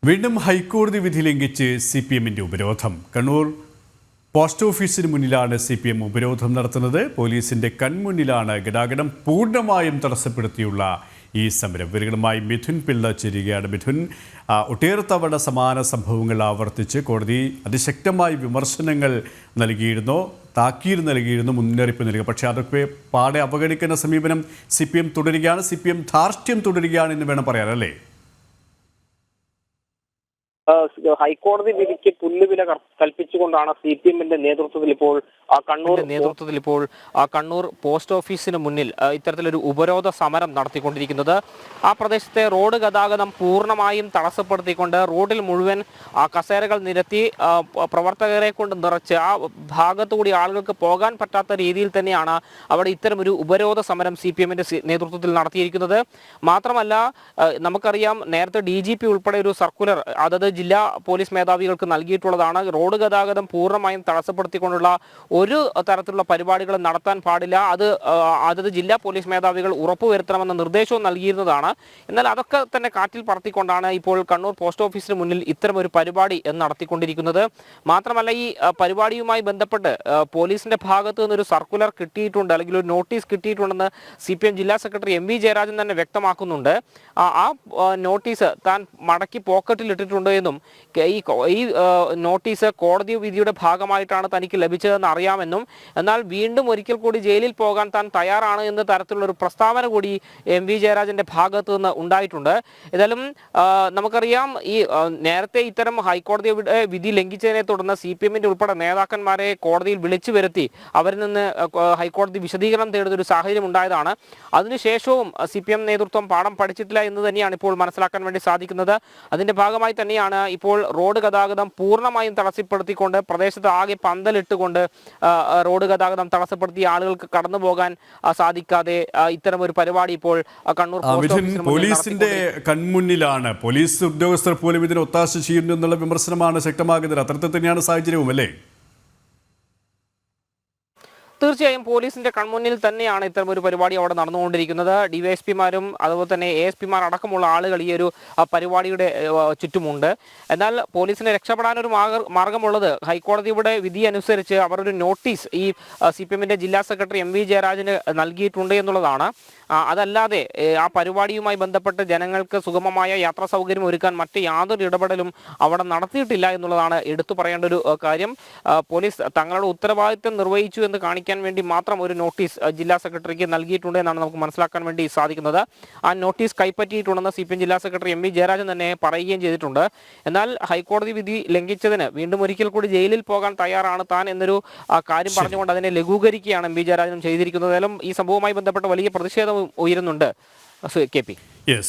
വീണ്ടും ഹൈക്കോടതി വിധി ലംഘിച്ച് CPMന്റെ ഉപരോധം. കണ്ണൂർ പോസ്റ്റ് ഓഫീസിന് മുന്നിലാണ് CPM ഉപരോധം നടത്തുന്നത്. പോലീസിന്റെ കൺമുന്നിലാണ് ഗതാഗതം പൂർണ്ണമായും തടസ്സപ്പെടുത്തിയുള്ള ഈ സമരം. വിവരങ്ങളുമായി മിഥുൻ പിള്ള ചേരുകയാണ്. മിഥുൻ, ഒട്ടേറെ തവണ സമാന സംഭവങ്ങൾ ആവർത്തിച്ച് കോടതി അതിശക്തമായ വിമർശനങ്ങൾ നൽകിയിരുന്നു, താക്കീത് നൽകിയിരുന്നു, മുന്നറിയിപ്പ് നൽകുക. പക്ഷേ അതൊക്കെ പാടെ അവഗണിക്കുന്ന സമീപനം CPM തുടരുകയാണ്. CPM ധാർഷ്ട്യം തുടരുകയാണ് എന്ന് വേണം പറയാൻ, അല്ലേ? ഹൈക്കോടതി വിധിക്ക് പുല്ലുവില കൽപ്പിച്ചുകൊണ്ടാണ് CPMന്റെ നേതൃത്വത്തിൽ ഇപ്പോൾ കണ്ണൂർ പോസ്റ്റ് ഓഫീസിന് മുന്നിൽ ഇത്തരത്തിലൊരു ഉപരോധ സമരം നടത്തിക്കൊണ്ടിരിക്കുന്നത്. ആ പ്രദേശത്തെ റോഡ് ഗതാഗതം പൂർണ്ണമായും തടസ്സപ്പെടുത്തിക്കൊണ്ട് റോഡിൽ മുഴുവൻ കസേരകൾ നിരത്തി പ്രവർത്തകരെ കൊണ്ട് നിറച്ച് ആ ഭാഗത്തുകൂടി ആളുകൾക്ക് പോകാൻ പറ്റാത്ത രീതിയിൽ തന്നെയാണ് അവിടെ ഇത്തരമൊരു ഉപരോധ സമരം CPMന്റെ നേതൃത്വത്തിൽ നടത്തിയിരിക്കുന്നത്. മാത്രമല്ല, നമുക്കറിയാം, നേരത്തെ DGP ഉൾപ്പെടെ ഒരു സർക്കുലർ അതത് ജില്ലാ പോലീസ് മേധാവികൾക്ക് നൽകിയിട്ടുള്ളതാണ്. റോഡ് ഗതാഗതം പൂർണ്ണമായും തടസ്സപ്പെടുത്തിക്കൊണ്ടുള്ള ഒരു തരത്തിലുള്ള പരിപാടികളും നടത്താൻ പാടില്ല, അതത് ജില്ലാ പോലീസ് മേധാവികൾ ഉറപ്പുവരുത്തണമെന്ന നിർദ്ദേശവും നൽകിയിരുന്നതാണ്. എന്നാൽ അതൊക്കെ തന്നെ കാറ്റിൽ പറത്തിക്കൊണ്ടാണ് ഇപ്പോൾ കണ്ണൂർ പോസ്റ്റ് ഓഫീസിന് മുന്നിൽ ഇത്തരമൊരു പരിപാടി നടത്തിക്കൊണ്ടിരിക്കുന്നത്. മാത്രമല്ല, ഈ പരിപാടിയുമായി ബന്ധപ്പെട്ട് പോലീസിന്റെ ഭാഗത്ത് നിന്നൊരു സർക്കുലർ കിട്ടിയിട്ടുണ്ട്, അല്ലെങ്കിൽ ഒരു നോട്ടീസ് കിട്ടിയിട്ടുണ്ടെന്ന് CPM ജില്ലാ സെക്രട്ടറി MV ജയരാജൻ തന്നെ വ്യക്തമാക്കുന്നുണ്ട്. ആ നോട്ടീസ് താൻ മടക്കി പോക്കറ്റിൽ ഇട്ടിട്ടുണ്ട് എന്നും ഈ നോട്ടീസ് കോടതി വിധിയുടെ ഭാഗമായിട്ടാണ് തനിക്ക് ലഭിച്ചതെന്ന് അറിയാമെന്നും, എന്നാൽ വീണ്ടും ഒരിക്കൽ കൂടി ജയിലിൽ പോകാൻ താൻ തയ്യാറാണ് എന്ന തരത്തിലുള്ള ഒരു പ്രസ്താവന കൂടി MV ജയരാജന്റെ ഭാഗത്ത് നിന്ന് ഉണ്ടായിട്ടുണ്ട്. ഏതായാലും നമുക്കറിയാം, ഈ നേരത്തെ ഇത്തരം ഹൈക്കോടതിയുടെ വിധി ലംഘിച്ചതിനെ തുടർന്ന് CPMന്റെ ഉൾപ്പെടെ നേതാക്കന്മാരെ കോടതിയിൽ വിളിച്ചു വരുത്തി അവരിൽ നിന്ന് ഹൈക്കോടതി വിശദീകരണം തേടുന്ന ഒരു സാഹചര്യം ഉണ്ടായതാണ്. അതിനുശേഷവും CPM നേതൃത്വം പാഠം പഠിച്ചിട്ടില്ല എന്ന് തന്നെയാണ് ഇപ്പോൾ മനസ്സിലാക്കാൻ വേണ്ടി സാധിക്കുന്നത്. അതിന്റെ ഭാഗമായി തന്നെയാണ് ഇപ്പോൾ റോഡ് ഗതാഗതം പൂർണ്ണമായും തടസ്സപ്പെടുത്തിക്കൊണ്ട് പ്രദേശത്ത് ആകെ പന്തലിട്ടുകൊണ്ട് റോഡ് ഗതാഗതം തടസ്സപ്പെടുത്തിയ ആളുകൾക്ക് കടന്നു പോകാൻ സാധിക്കാതെ ഇത്തരമൊരു പരിപാടി ഇപ്പോൾ കണ്ണൂർ പോലീസിന്റെ കൺമുന്നിലാണ്. പോലീസ് ഉദ്യോഗസ്ഥർ പോലും ഇതിന് ഒത്താശ ചെയ്യുന്നു എന്നുള്ള വിമർശനമാണ് ശക്തമാകുന്നത്. അത്തരത്തിൽ തന്നെയാണ് സാഹചര്യവും, അല്ലേ? തീർച്ചയായും പോലീസിന്റെ കൺമുന്നിൽ തന്നെയാണ് ഇത്തരം ഒരു പരിപാടി അവിടെ നടന്നുകൊണ്ടിരിക്കുന്നത്. DYSPമാരും അതുപോലെ തന്നെ ASPമാർ അടക്കമുള്ള ആളുകൾ ഈ ഒരു പരിപാടിയുടെ ചുറ്റുമുണ്ട്. എന്നാൽ പോലീസിന് രക്ഷപ്പെടാനൊരു മാർഗമുള്ളത് ഹൈക്കോടതിയുടെ വിധി അനുസരിച്ച് അവർ ഒരു നോട്ടീസ് ഈ CPMന്റെ ജില്ലാ സെക്രട്ടറി MV ജയരാജന് നൽകിയിട്ടുണ്ട് എന്നുള്ളതാണ്. അതല്ലാതെ ആ പരിപാടിയുമായി ബന്ധപ്പെട്ട് ജനങ്ങൾക്ക് സുഗമമായ യാത്രാ സൗകര്യം ഒരുക്കാൻ മറ്റ് യാതൊരു ഇടപെടലും അവിടെ നടത്തിയിട്ടില്ല എന്നുള്ളതാണ് എടുത്തു പറയേണ്ട ഒരു കാര്യം. പോലീസ് തങ്ങളുടെ ഉത്തരവാദിത്വം നിർവഹിച്ചു എന്ന് കാണിക്കാൻ വേണ്ടി മാത്രം ഒരു നോട്ടീസ് ജില്ലാ സെക്രട്ടറിക്ക് നൽകിയിട്ടുണ്ട് എന്നാണ് നമുക്ക് മനസ്സിലാക്കാൻ വേണ്ടി സാധിക്കുന്നത്. ആ നോട്ടീസ് കൈപ്പറ്റിയിട്ടുണ്ടെന്ന് CPM ജില്ലാ സെക്രട്ടറി MV ജയരാജൻ തന്നെ പറയുകയും ചെയ്തിട്ടുണ്ട്. എന്നാൽ ഹൈക്കോടതി വിധി ലംഘിച്ചതിന് വീണ്ടും ഒരിക്കൽ കൂടി ജയിലിൽ പോകാൻ തയ്യാറാണ് താൻ എന്നൊരു കാര്യം പറഞ്ഞുകൊണ്ട് അതിനെ ലഘൂകരിക്കുകയാണ് MV ജയരാജൻ ചെയ്തിരിക്കുന്നത്. ഈ സംഭവവുമായി ബന്ധപ്പെട്ട് വലിയ പ്രതിഷേധം ഉയരുന്നുണ്ട്. KP. Yes.